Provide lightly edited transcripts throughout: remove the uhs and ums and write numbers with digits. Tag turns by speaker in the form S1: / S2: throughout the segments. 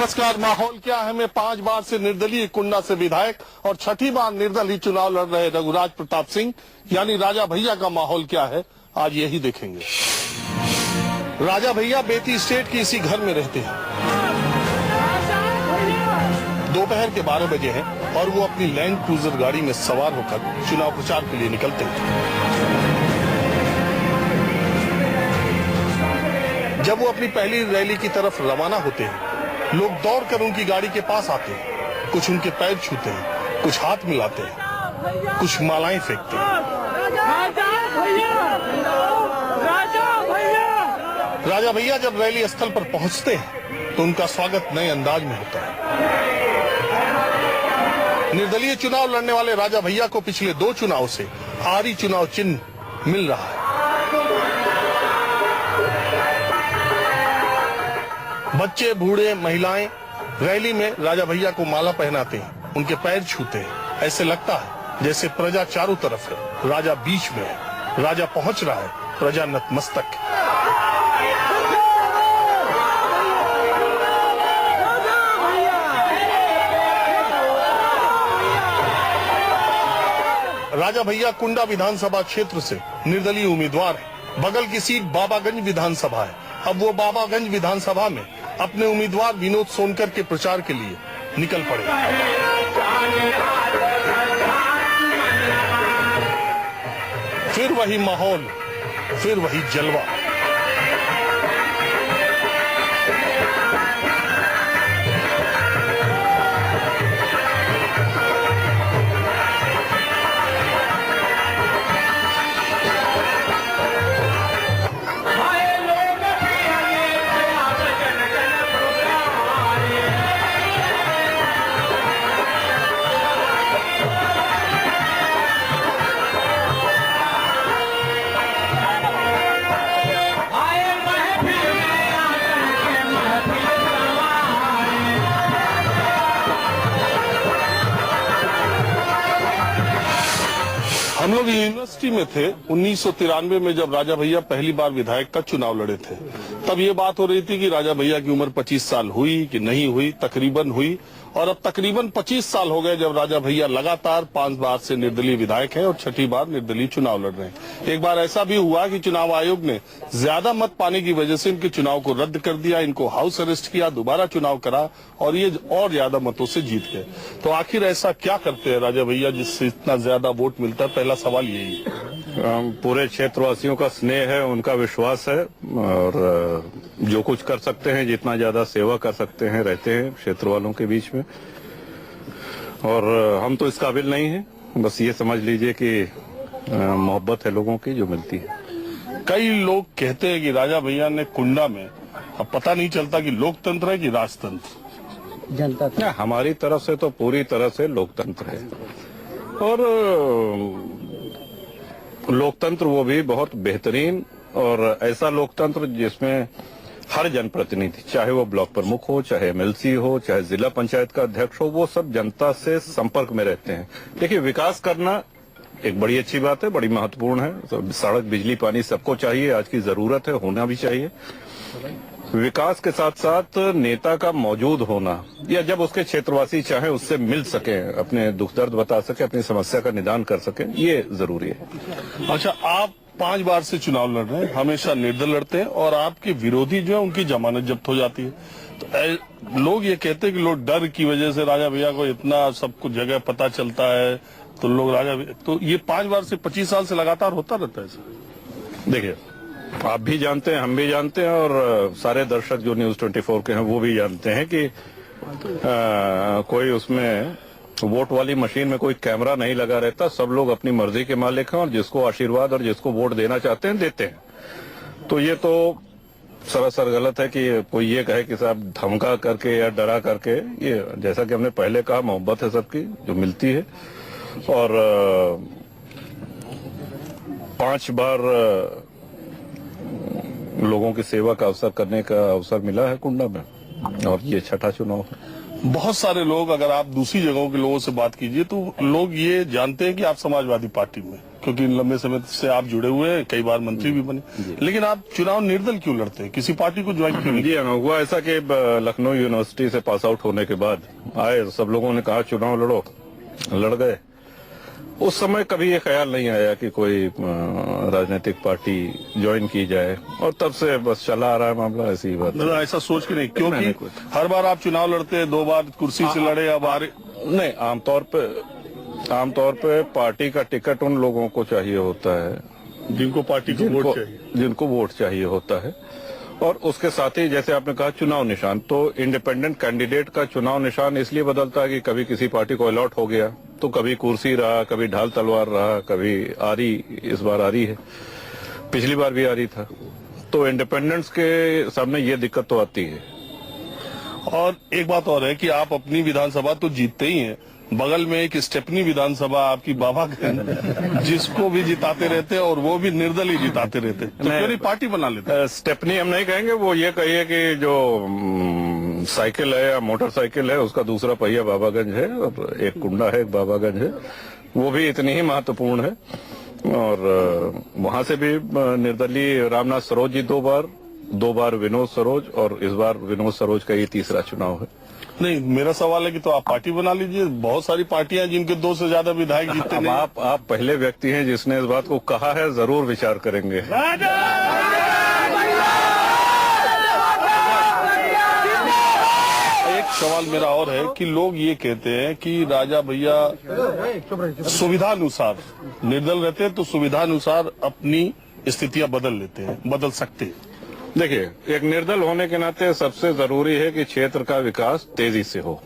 S1: नमस्कार। माहौल क्या है में 5 बार से निर्दलीय कुंडा से विधायक और 6ठी बार निर्दलीय चुनाव लड़ रहे रघुराज प्रताप सिंह यानी राजा भैया का माहौल क्या है, आज यही देखेंगे। राजा भैया बेती स्टेट के इसी घर में रहते हैं। दोपहर के 12 बजे हैं और वो अपनी लैंड क्रूजर गाड़ी में सवार होकर चुनाव प्रचार के लिए निकलते हैं। जब वो अपनी पहली रैली की तरफ रवाना होते हैं, लोग दौड़कर उनकी गाड़ी के पास आते हैं, कुछ उनके पैर छूते हैं, कुछ हाथ मिलाते हैं, कुछ मालाएं फेंकते हैं। राजा भैया जब रैली स्थल पर पहुंचते हैं तो उनका स्वागत नए अंदाज में होता है। निर्दलीय चुनाव लड़ने वाले राजा भैया को पिछले 2 चुनाव से आरी चुनाव चिन्ह मिल रहा है। बच्चे, बूढ़े, महिलाएं रैली में राजा भैया को माला पहनाते हैं, उनके पैर छूते हैं। ऐसे लगता है जैसे प्रजा चारों तरफ है, राजा बीच में है। राजा पहुंच रहा है, प्रजा नतमस्तक है। राजा भैया कुंडा विधानसभा क्षेत्र से निर्दलीय उम्मीदवार है। बगल की सीट बाबागंज विधानसभा है। अब वो बाबागंज विधानसभा में अपने उम्मीदवार विनोद सोनकर के प्रचार के लिए निकल पड़े। फिर वही माहौल, फिर वही जलवा। हम लोग यूनिवर्सिटी में थे 1993 में, जब राजा भैया पहली बार विधायक का चुनाव लड़े थे। तब ये बात हो रही थी कि राजा भैया की उम्र 25 साल हुई कि नहीं हुई। तकरीबन हुई और अब तकरीबन 25 साल हो गए जब राजा भैया लगातार 5 बार से निर्दलीय विधायक हैं और 6ठी बार निर्दलीय चुनाव लड़ रहे हैं। एक बार ऐसा भी हुआ कि चुनाव आयोग ने ज्यादा मत पाने की वजह से इनके चुनाव को रद्द कर दिया, इनको हाउस अरेस्ट किया, दोबारा चुनाव करा और ये और ज्यादा मतों से जीत गए। तो आखिर ऐसा क्या करते हैं राजा भैया जिससे इतना ज्यादा वोट मिलता है? पहला सवाल यही है।
S2: पूरे क्षेत्रवासियों का स्नेह है, उनका विश्वास है और जो कुछ कर सकते हैं, जितना ज्यादा सेवा कर सकते हैं, रहते हैं क्षेत्र वालों के बीच में। और हम तो इस काबिल नहीं हैं, बस ये समझ लीजिए कि मोहब्बत है लोगों की जो मिलती है।
S1: कई लोग कहते हैं कि राजा भैया ने कुंडा में, अब पता नहीं चलता कि लोकतंत्र है कि राजतंत्र।
S2: जनता हमारी तरफ से तो पूरी तरह से लोकतंत्र है और लोकतंत्र वो भी बहुत बेहतरीन और ऐसा लोकतंत्र जिसमें हर जनप्रतिनिधि, चाहे वो ब्लॉक प्रमुख हो, चाहे एमएलसी हो, चाहे जिला पंचायत का अध्यक्ष हो, वो सब जनता से संपर्क में रहते हैं। देखिए, विकास करना एक बड़ी अच्छी बात है, बड़ी महत्वपूर्ण है। तो सड़क, बिजली, पानी सबको चाहिए, आज की जरूरत है, होना भी चाहिए। विकास के साथ साथ नेता का मौजूद होना, या जब उसके क्षेत्रवासी चाहे उससे मिल सके, अपने दुख दर्द बता सके, अपनी समस्या का निदान कर सके, ये जरूरी है।
S1: अच्छा, आप 5 बार से चुनाव लड़ रहे हैं, हमेशा निर्दल लड़ते हैं और आपके विरोधी जो है उनकी जमानत जब्त हो जाती है। तो लोग ये कहते हैं कि लोग डर की वजह से राजा भैया को इतना सब कुछ जगह पता चलता है, तो लोग तो ये 5 बार से 25 साल से लगातार होता रहता है सर।
S2: देखिए, आप भी जानते हैं, हम भी जानते हैं और सारे दर्शक जो न्यूज 24 के हैं वो भी जानते हैं कि कोई उसमें वोट वाली मशीन में कोई कैमरा नहीं लगा रहता। सब लोग अपनी मर्जी के मालिक हैं और जिसको आशीर्वाद और जिसको वोट देना चाहते हैं देते हैं। तो ये तो सरासर गलत है कि कोई ये कहे कि साहब धमका करके या डरा करके। ये जैसा कि हमने पहले कहा, मोहब्बत है सबकी जो मिलती है और 5 बार लोगों की सेवा का अवसर करने का अवसर मिला है कुंडा में और ये 6ठा चुनाव है।
S1: बहुत सारे लोग, अगर आप दूसरी जगहों के लोगों से बात कीजिए तो लोग ये जानते हैं कि आप समाजवादी पार्टी में, क्योंकि लंबे समय से आप जुड़े हुए हैं, कई बार मंत्री भी बने, लेकिन आप चुनाव निर्दल क्यों लड़ते हैं? किसी पार्टी को ज्वाइन क्यों नहीं?
S2: जी हाँ, हुआ ऐसा कि लखनऊ यूनिवर्सिटी से पास आउट होने के बाद आए, सब लोगों ने कहा चुनाव लड़ो, लड़ गए। उस समय कभी ये ख्याल नहीं आया कि कोई राजनीतिक पार्टी ज्वाइन की जाए, और तब से बस चला आ रहा है मामला, ऐसी ही बात।
S1: मतलब ऐसा सोच के नहीं, क्योंकि हर बार आप चुनाव लड़ते हैं, 2 बार कुर्सी से लड़े, अब आ रहे
S2: नहीं। आमतौर पे पार्टी का टिकट उन लोगों को चाहिए होता है
S1: जिनको पार्टी को वोट चाहिए,
S2: जिनको वोट चाहिए होता है। और उसके साथ ही जैसे आपने कहा चुनाव निशान, तो इंडिपेंडेंट कैंडिडेट का चुनाव निशान इसलिए बदलता है कि कभी किसी पार्टी को अलॉट हो गया तो कभी कुर्सी रहा, कभी ढाल तलवार रहा, कभी आरी, इस बार आरी है, पिछली बार भी आरी था। तो इंडिपेंडेंट्स के सामने ये दिक्कत तो आती है।
S1: और एक बात और है कि आप अपनी विधानसभा तो जीतते ही हैं, बगल में एक स्टेपनी विधानसभा आपकी बाबागंज, जिसको भी जिताते रहते हैं और वो भी निर्दल ही जिताते रहते हैं, तो क्यों नहीं पार्टी बना लेते?
S2: स्टेपनी हम नहीं कहेंगे, वो ये कहिए कि जो साइकिल है या मोटरसाइकिल है उसका दूसरा पहिया बाबागंज है, और एक कुंडा है, एक बाबागंज है, वो भी इतनी ही महत्वपूर्ण है। और वहां से भी निर्दलीय रामनाथ सरोज जी 2 बार विनोद सरोज, और इस बार विनोद सरोज का ये तीसरा चुनाव है।
S1: नहीं, मेरा सवाल है कि तो आप पार्टी बना लीजिए, बहुत सारी पार्टियां जिनके 2 से ज्यादा विधायक जीते नहीं।
S2: आप पहले व्यक्ति हैं जिसने इस बात को कहा है, जरूर विचार करेंगे।
S1: एक सवाल मेरा और है कि लोग ये कहते हैं कि राजा भैया सुविधानुसार निर्दल रहते हैं, तो सुविधानुसार अपनी स्थितियां बदल लेते हैं, बदल सकते हैं।
S2: देखिए, एक निर्दल होने के नाते सबसे जरूरी है कि क्षेत्र का विकास तेजी से हो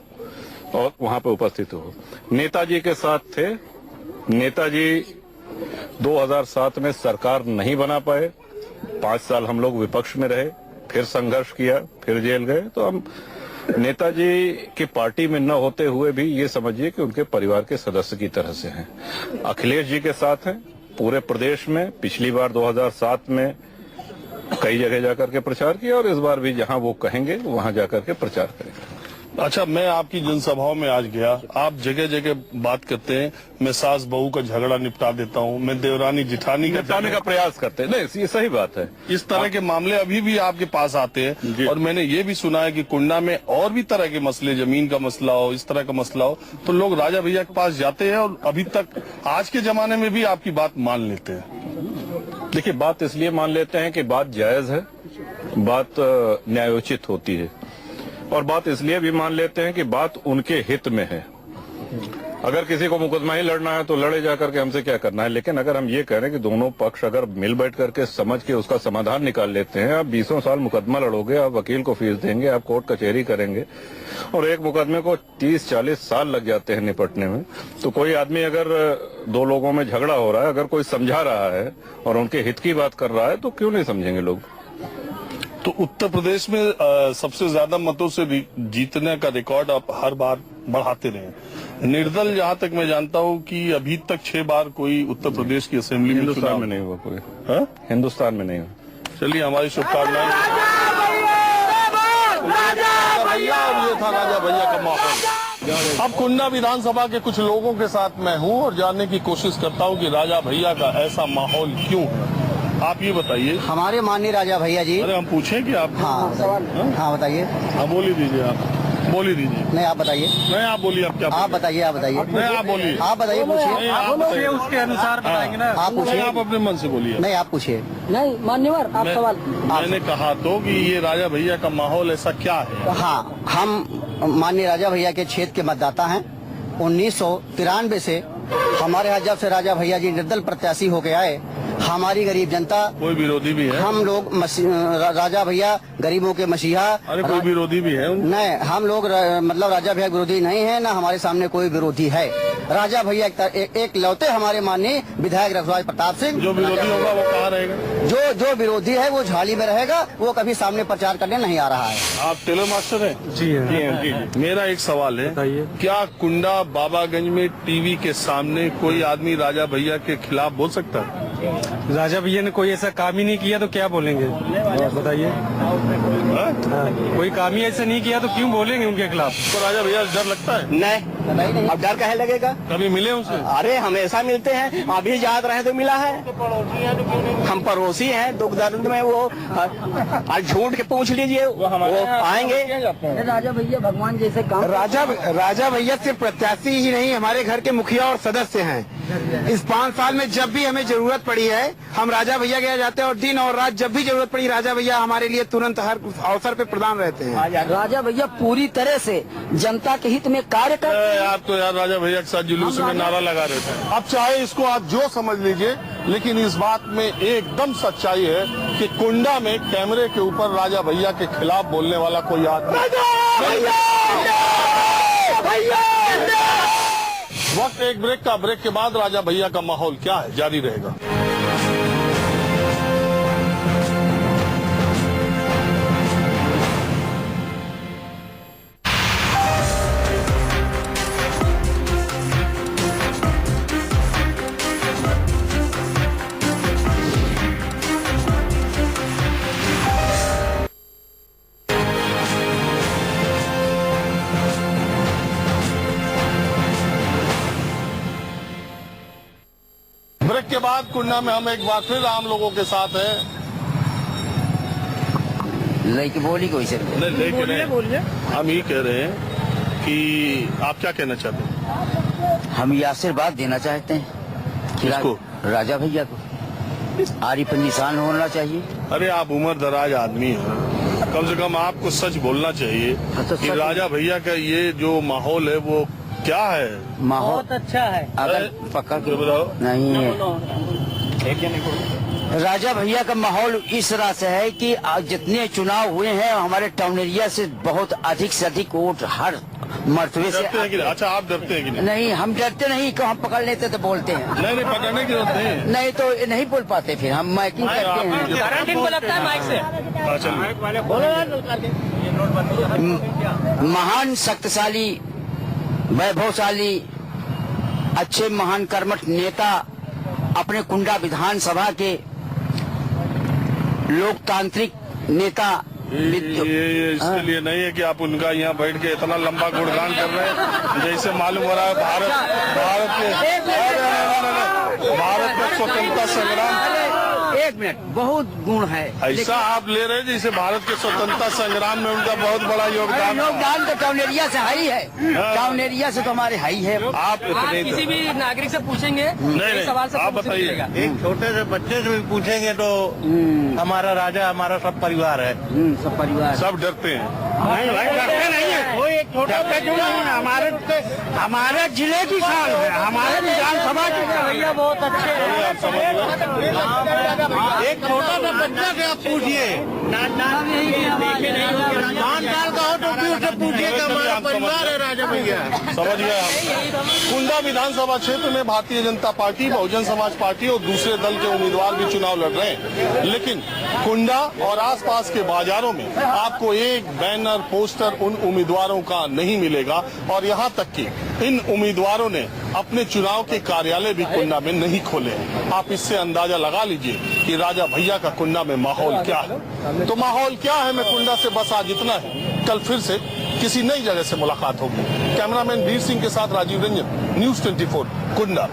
S2: और वहां पे उपस्थित हो। नेताजी के साथ थे, नेताजी 2007 में सरकार नहीं बना पाए, 5 साल हम लोग विपक्ष में रहे, फिर संघर्ष किया, फिर जेल गए। तो हम नेताजी की पार्टी में न होते हुए भी ये समझिए कि उनके परिवार के सदस्य की तरह से हैं। अखिलेश जी के साथ हैं पूरे प्रदेश में, पिछली बार 2007 में कई जगह जाकर के प्रचार किया, और इस बार भी जहां वो कहेंगे वहां जाकर के प्रचार करेंगे।
S1: अच्छा, मैं आपकी जनसभाओं में आज गया, आप जगह जगह बात करते हैं, मैं सास बहू का झगड़ा निपटा देता हूं, मैं देवरानी जिठानी का
S2: निपटाने का प्रयास करते हैं। नहीं, ये सही बात है।
S1: इस तरह के मामले अभी भी आपके पास आते हैं, और मैंने ये भी सुना है कि कुंडा में और भी तरह के मसले, जमीन का मसला हो, इस तरह का मसला हो, तो लोग राजा भैया के पास जाते हैं, और अभी तक आज के जमाने में भी आपकी बात मान लेते हैं।
S2: देखिए, बात इसलिए मान लेते हैं कि बात जायज है, बात न्यायोचित होती है, और बात इसलिए भी मान लेते हैं कि बात उनके हित में है। अगर किसी को मुकदमा ही लड़ना है तो लड़े जाकर के, हमसे क्या करना है। लेकिन अगर हम ये कह रहे हैं कि दोनों पक्ष अगर मिल बैठ करके समझ के उसका समाधान निकाल लेते हैं, आप 20 साल मुकदमा लड़ोगे, आप वकील को फीस देंगे, आप कोर्ट कचहरी करेंगे, और एक मुकदमे को 30-40 साल लग जाते हैं निपटने में। तो कोई आदमी अगर 2 लोगों में झगड़ा हो रहा है, अगर कोई समझा रहा है और उनके हित की बात कर रहा है, तो क्यों नहीं समझेंगे लोग।
S1: तो उत्तर प्रदेश में सबसे ज्यादा मतों से जीतने का रिकॉर्ड आप हर बार बढ़ाते रहे। निर्दल, जहां तक मैं जानता हूं कि अभी तक 6 बार कोई उत्तर प्रदेश की असेंबली में चुनाव
S2: में नहीं हुआ कोई।
S1: हाँ?
S2: हिंदुस्तान में नहीं हुआ।
S1: चलिए, हमारी शुभकामनाएं। और ये था राजा भैया का माहौल। अब कुंडा विधानसभा के कुछ लोगों के साथ मैं हूं और जानने की कोशिश करता हूं कि राजा भैया का ऐसा माहौल क्यों है। आप ये बताइए।
S3: हमारे माननीय राजा भैया जी।
S1: अरे हम पूछें कि आप।
S3: हाँ बताइए।
S1: हाँ, बोल ही दीजिए, आप बोल ही दीजिए।
S3: नहीं, आप बताइए।
S1: नहीं, आप बोलिए, आप क्या।
S3: आप बताइए, आप बताइए।
S1: नहीं, आप बोलिए।
S3: आप बताइए, पूछिए।
S1: आप बताइए,
S4: उसके अनुसार बताएंगे ना।
S3: आप पूछिए,
S1: आप अपने मन से बोलिए।
S3: नहीं, आप पूछिए।
S4: नहीं मान्यवर, आप सवाल।
S1: मैंने कहा तो कि ये राजा भैया का माहौल ऐसा क्या है।
S3: हाँ, हम माननीय राजा भैया के क्षेत्र के मतदाता हैं। 1993 से हमारे यहाँ जब से राजा भैया जी निर्दल प्रत्याशी होके आए, हमारी गरीब जनता,
S1: कोई विरोधी भी है?
S3: हम लोग राजा भैया गरीबों के मसीहा।
S1: अरे कोई विरोधी भी है?
S3: नहीं, हम लोग मतलब राजा भैया विरोधी नहीं है, ना हमारे सामने कोई विरोधी है। राजा भैया एक लौते हमारे माननीय विधायक रघुराज प्रताप सिंह।
S1: जो विरोधी होगा वो कहाँ रहेगा?
S3: जो विरोधी है वो झाली में रहेगा, वो कभी सामने प्रचार करने नहीं आ रहा है।
S1: आप टेलर मास्टर हैं?
S4: जी है।
S1: मेरा एक सवाल है, क्या कुंडा बाबागंज में टीवी के सामने कोई आदमी राजा भैया के खिलाफ बोल सकता है?
S4: राजा भैया ने कोई ऐसा काम ही नहीं किया तो क्या बोलेंगे, बताइए। कोई काम ही ऐसा नहीं किया तो क्यों बोलेंगे उनके खिलाफ।
S1: तो राजा भैया से डर लगता है?
S3: नहीं, अब डर काहे लगेगा।
S1: कभी मिले उनसे?
S3: अरे हमेशा मिलते हैं, अभी याद रहे तो मिला है। हम पड़ोसी हैं, दुख दर्द में वो आज झूठ के पूछ लीजिए, वो आएंगे।
S4: राजा भैया भगवान जैसे काम।
S5: राजा भैया सिर्फ प्रत्याशी ही नहीं, हमारे घर के मुखिया और सदस्य हैं। इस 5 साल में जब भी हमें जरूरत पड़ी है हम राजा भैया के यहाँ जाते हैं, और दिन और रात जब भी जरूरत पड़ी राजा भैया हमारे लिए तुरंत हर अवसर पे प्रदान रहते हैं।
S4: राजा भैया पूरी तरह से जनता के हित में कार्य करते हैं।
S1: आप तो यार राजा भैया के साथ जुलूस में नारा लगा रहे थे। अब चाहे इसको आप जो समझ लीजिए, लेकिन इस बात में एकदम सच्चाई है कि कुंडा में कैमरे के ऊपर राजा भैया के खिलाफ बोलने वाला कोई आदमी। वक्त एक ब्रेक का, ब्रेक के बाद राजा भैया का माहौल क्या है जारी रहेगा। ब्रेक के बाद कुंडा में हम एक बार फिर आम लोगों के साथ हैं।
S3: लेकिन बोली कोई से
S4: बोलिए।
S1: हम ये कह रहे हैं कि आप क्या कहना चाहते हैं?
S3: हम ये आशीर्वाद देना चाहते हैं कि
S1: किसको?
S3: राजा भैया को आरी पर निशान होना चाहिए।
S1: अरे आप उम्र दराज आदमी हैं, कम से कम आपको सच बोलना चाहिए
S3: तो
S1: कि
S3: सच-
S1: राजा भैया का ये जो माहौल है वो क्या है।
S3: माहौल
S4: बहुत अच्छा है।
S3: अगर पक्का
S1: जो बताओ।
S3: नहीं है। राजा भैया का माहौल इस तरह से है कि आज जितने चुनाव हुए हैं हमारे टाउन एरिया से बहुत अधिक से अधिक वोट हर मर्तबे से।
S1: डरते हैं कि नहीं? अच्छा आप डरते हैं कि नहीं?
S3: नहीं, हम डरते नहीं कि हम पकड़ लेते तो बोलते हैं।
S1: नहीं नहीं, पकड़ने की जरूरत नहीं है।
S3: नहीं तो नहीं बोल पाते, फिर हम माइकिंग
S1: नहीं,
S3: करते
S1: आप-
S3: हैं।
S4: करंट इनको लगता है माइक से।
S3: महान शक्तिशाली वैभवशाली अच्छे महान कर्मठ नेता अपने कुंडा विधानसभा के लोकतांत्रिक नेता।
S1: ये इसके लिए नहीं है कि आप उनका यहाँ बैठ के इतना लंबा गुणगान कर रहे हैं, जैसे मालूम हो रहा है भारत के स्वतंत्रता संग्राम।
S3: एक मिनट, बहुत गुण है।
S1: ऐसा आप ले रहे हैं जैसे भारत के स्वतंत्रता संग्राम में उनका बहुत बड़ा योगदान।
S3: योगदान तो टाउन एरिया से हाई है, टाउन एरिया से तो हमारे हाई है।
S1: आप
S4: आप
S1: इतने
S4: किसी भी नागरिक से पूछेंगे
S1: नहीं,
S4: सवाल से
S1: आप बताइए।
S6: एक छोटे से बच्चे से भी पूछेंगे तो हमारा राजा हमारा सब परिवार है।
S3: सब परिवार
S1: सब डरते हैं।
S5: डरते नहीं है कोई, एक छोटा सा क्यों नहीं है, हमारे जिले की शान है, हमारे विधानसभा की शान है।
S4: भैया बहुत अच्छे हैं।
S1: आप समझ रहे हैं?
S6: एक छोटा सा बच्चा से आप पूछिए, 5 साल का हो तो भी उससे पूछिए कि हमारा परिवार है राजा भैया।
S1: समझ गए हम। कुंडा विधानसभा क्षेत्र में भारतीय जनता पार्टी, बहुजन समाज पार्टी और दूसरे दल के उम्मीदवार भी चुनाव लड़ रहे हैं, लेकिन कुंडा और आसपास के बाजारों में आपको एक बैनर पोस्टर उन उम्मीदवारों का नहीं मिलेगा, और यहाँ तक कि इन उम्मीदवारों ने अपने चुनाव के कार्यालय भी कुंडा में नहीं खोले हैं। आप इससे अंदाजा लगा लीजिए कि राजा भैया का कुंडा में माहौल क्या है। तो माहौल क्या है मैं कुंडा से बस आज इतना है, कल फिर से किसी नई जगह से मुलाकात होगी। कैमरामैन वीर सिंह के साथ राजीव रंजन, न्यूज़ 24 कुंडा।